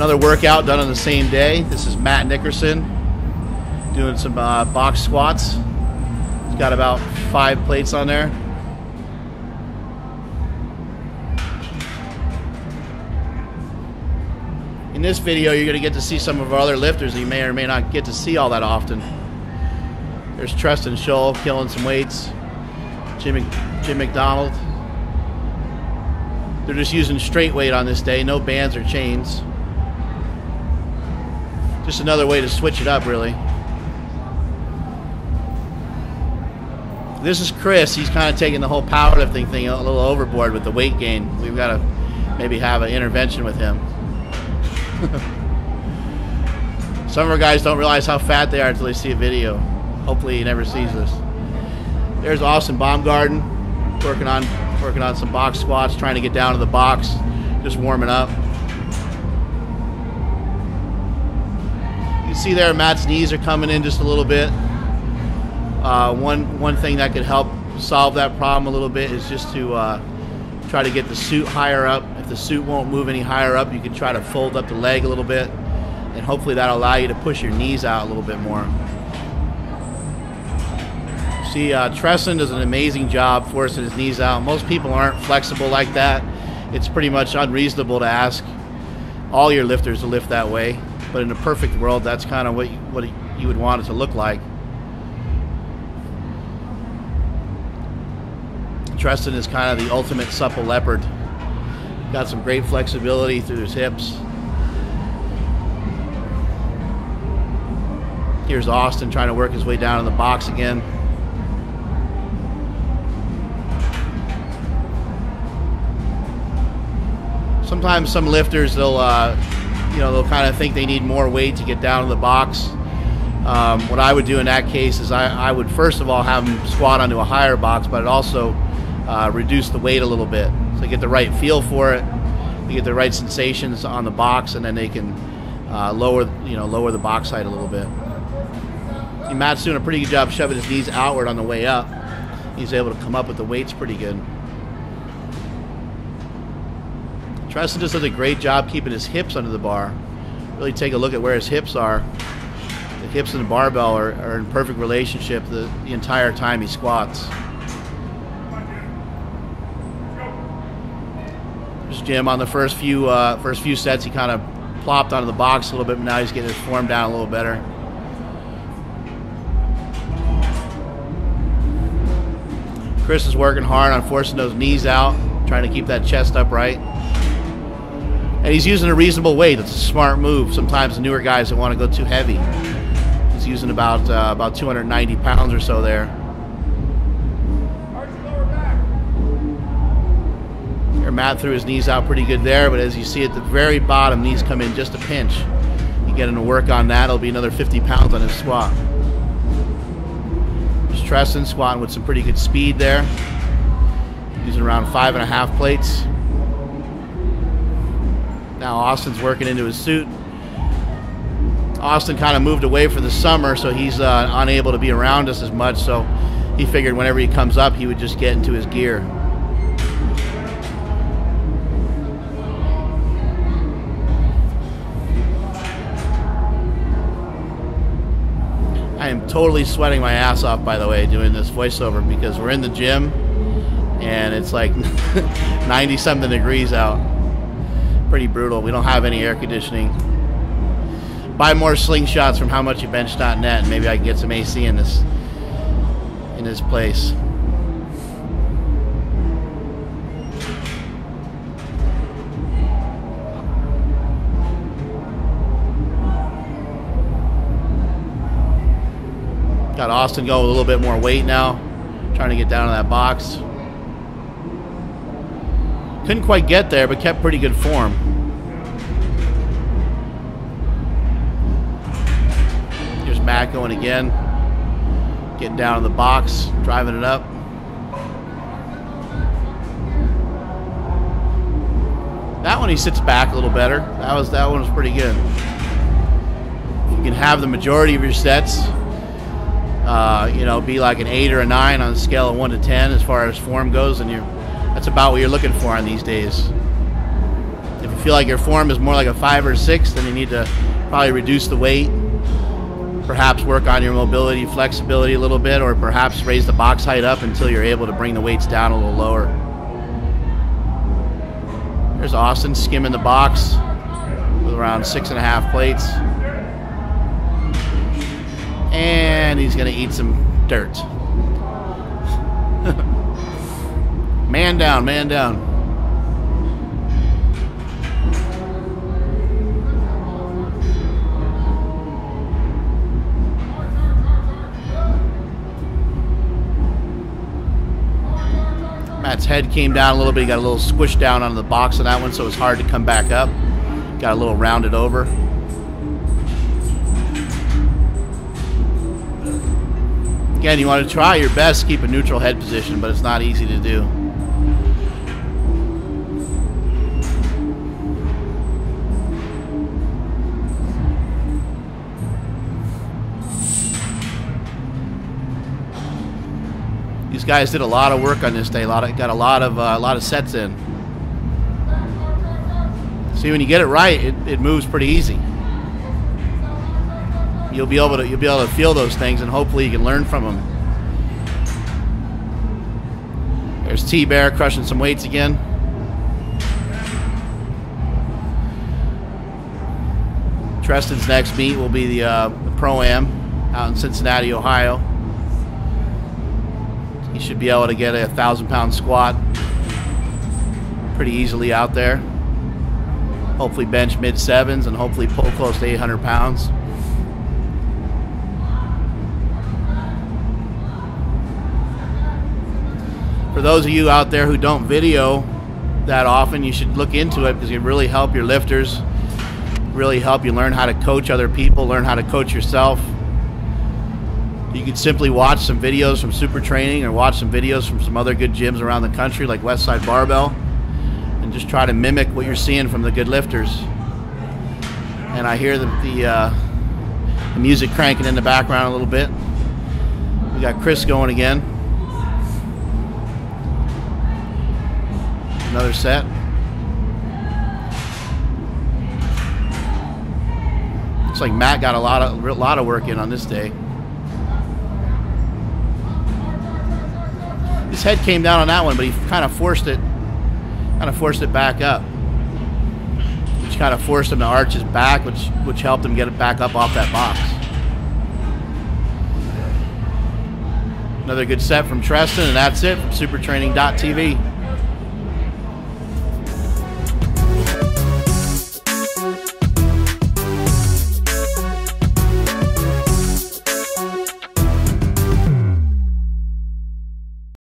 Another workout done on the same day. This is Matt Nickerson doing some box squats. He's got about 5 plates on there. In this video, you're going to get to see some of our other lifters that you may or may not get to see all that often. There's Treston killing some weights. Jim McDonald. They're just using straight weight on this day, no bands or chains. Just another way to switch it up, really. This is Chris. He's kind of taking the whole powerlifting thing a little overboard with the weight gain. We've got to maybe have an intervention with him. Some of our guys don't realize how fat they are until they see a video. Hopefully he never sees this. There's Austin Baumgarten working on some box squats, trying to get down to the box, just warming up. You can see there Matt's knees are coming in just a little bit. One thing that could help solve that problem a little bit is just to try to get the suit higher up. If the suit won't move any higher up, you can try to fold up the leg a little bit, and hopefully that'll allow you to push your knees out a little bit more. See, Treston does an amazing job forcing his knees out. Most people aren't flexible like that. It's pretty much unreasonable to ask all your lifters to lift that way. But in a perfect world, that's kind of what you would want it to look like. Treston is kind of the ultimate supple leopard. Got some great flexibility through his hips. Here's Austin trying to work his way down in the box again. Sometimes some lifters, they'll kind of think they need more weight to get down to the box. What I would do in that case is I would first of all have them squat onto a higher box, but I'd also reduce the weight a little bit so they get the right feel for it, they get the right sensations on the box, and then they can lower the box height a little bit. See, Matt's doing a pretty good job shoving his knees outward on the way up. He's able to come up with the weights pretty good. Treston just does a great job keeping his hips under the bar. Really take a look at where his hips are. The hips and the barbell are in perfect relationship the entire time he squats. There's Jim on the first few sets. He kind of plopped onto the box a little bit, but now he's getting his form down a little better. Chris is working hard on forcing those knees out, trying to keep that chest upright. And he's using a reasonable weight. It's a smart move. Sometimes the newer guys don't want to go too heavy. He's using about 290 pounds or so there. Here, Matt threw his knees out pretty good there, but as you see at the very bottom, knees come in just a pinch. You get him to work on that, it'll be another 50 pounds on his squat. There's Treston squatting with some pretty good speed there. Using around 5.5 plates. Now Austin's working into his suit. Austin kind of moved away for the summer, so he's unable to be around us as much, so he figured whenever he comes up, he would just get into his gear. I am totally sweating my ass off, by the way, doing this voiceover, because we're in the gym, and it's like 90-something degrees out. Pretty brutal. We don't have any air conditioning. Buy more slingshots from howmuchyoubench.net, and maybe I can get some AC in this place. Got Austin going with a little bit more weight now, trying to get down to that box. Couldn't quite get there, but kept pretty good form. Here's Matt going again. Getting down in the box, driving it up. That one he sits back a little better. That one was pretty good. You can have the majority of your sets, be like an 8 or a 9 on a scale of 1 to 10 as far as form goes, and that's about what you're looking for on these days. If you feel like your form is more like a 5 or 6, then you need to probably reduce the weight, perhaps work on your mobility, flexibility a little bit, or perhaps raise the box height up until you're able to bring the weights down a little lower. There's Austin skimming the box with around 6.5 plates. And he's going to eat some dirt. Man down, man down. Matt's head came down a little bit. He got a little squish down on the box of that one, so it's hard to come back up. Got a little rounded over. Again, you want to try your best to keep a neutral head position, but it's not easy to do. These guys did a lot of work on this day. Got a lot of sets in. See, when you get it right, it moves pretty easy. You'll be able to feel those things, and hopefully you can learn from them. There's T-Bear crushing some weights again. Treston's next meet will be the Pro-Am out in Cincinnati, Ohio. He should be able to get a 1,000-pound squat pretty easily out there. Hopefully bench mid-7s and hopefully pull close to 800 pounds. For those of you out there who don't video that often, you should look into it because it really help your lifters, really help you learn how to coach other people, learn how to coach yourself. You could simply watch some videos from Super Training or watch some videos from some other good gyms around the country like Westside Barbell and just try to mimic what you're seeing from the good lifters. And I hear the music cranking in the background a little bit. We got Chris going again. Another set. Looks like Matt got a lot of work in on this day. His head came down on that one, but he kind of forced it back up, which kind of forced him to arch his back, which helped him get it back up off that box. Another good set from Treston, and that's it from supertraining.tv.